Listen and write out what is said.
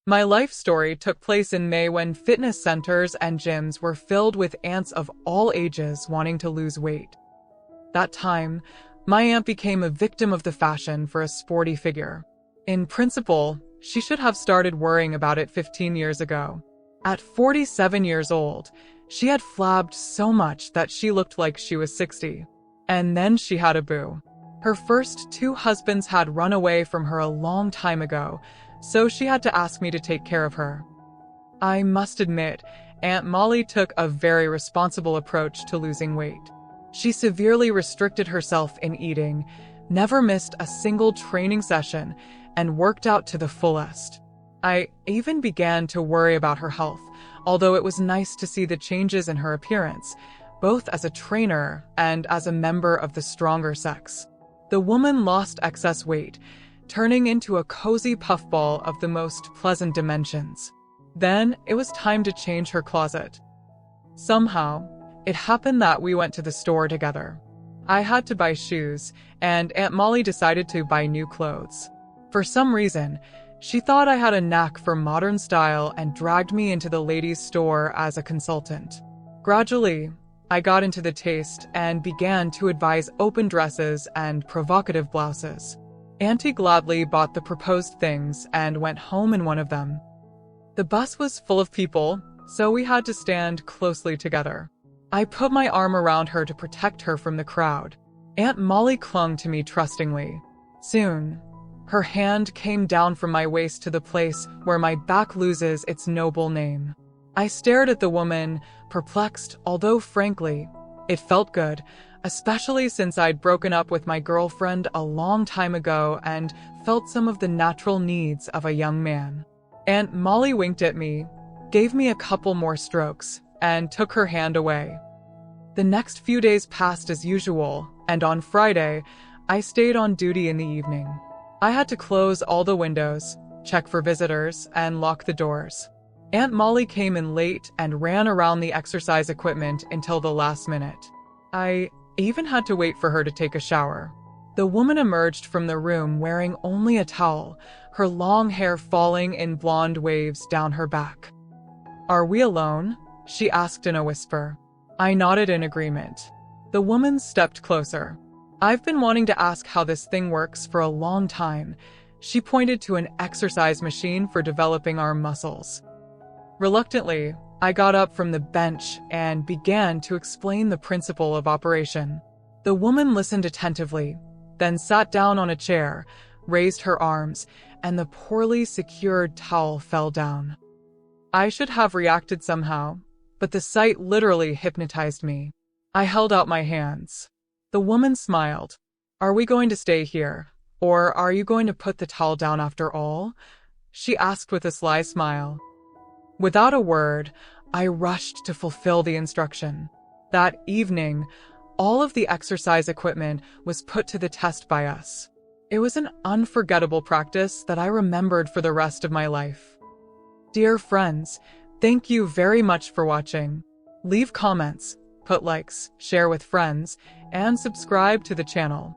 My life story took place in May when fitness centers and gyms were filled with aunts of all ages wanting to lose weight. That time, my aunt became a victim of the fashion for a sporty figure. In principle, she should have started worrying about it 15 years ago. At 47 years old, she had flabbed so much that she looked like she was 60. And then she had a boo. Her first 2 husbands had run away from her a long time ago, so she had to ask me to take care of her. I must admit, Aunt Molly took a very responsible approach to losing weight. She severely restricted herself in eating, never missed a single training session, and worked out to the fullest. I even began to worry about her health, although it was nice to see the changes in her appearance, both as a trainer and as a member of the stronger sex. The woman lost excess weight, turning into a cozy puffball of the most pleasant dimensions. Then it was time to change her closet. Somehow, it happened that we went to the store together. I had to buy shoes, and Aunt Molly decided to buy new clothes. For some reason, she thought I had a knack for modern style and dragged me into the ladies' store as a consultant. Gradually, I got into the taste and began to advise open dresses and provocative blouses. Auntie gladly bought the proposed things and went home in one of them. The bus was full of people, so we had to stand closely together. I put my arm around her to protect her from the crowd. Aunt Molly clung to me trustingly. Soon, her hand came down from my waist to the place where my back loses its noble name. I stared at the woman, perplexed, although frankly, it felt good, especially since I'd broken up with my girlfriend a long time ago and felt some of the natural needs of a young man. Aunt Molly winked at me, gave me a couple more strokes, and took her hand away. The next few days passed as usual, and on Friday, I stayed on duty in the evening. I had to close all the windows, check for visitors, and lock the doors. Aunt Molly came in late and ran around the exercise equipment until the last minute. I even had to wait for her to take a shower. The woman emerged from the room wearing only a towel, her long hair falling in blonde waves down her back. "Are we alone?" she asked in a whisper. I nodded in agreement. The woman stepped closer. "I've been wanting to ask how this thing works for a long time." She pointed to an exercise machine for developing our muscles. Reluctantly, I got up from the bench and began to explain the principle of operation. The woman listened attentively, then sat down on a chair, raised her arms, and the poorly secured towel fell down. I should have reacted somehow, but the sight literally hypnotized me. I held out my hands. The woman smiled. "Are we going to stay here, or are you going to put the towel down after all?" she asked with a sly smile. Without a word, I rushed to fulfill the instruction. That evening, all of the exercise equipment was put to the test by us. It was an unforgettable practice that I remembered for the rest of my life. Dear friends, thank you very much for watching. Leave comments, put likes, share with friends, and subscribe to the channel.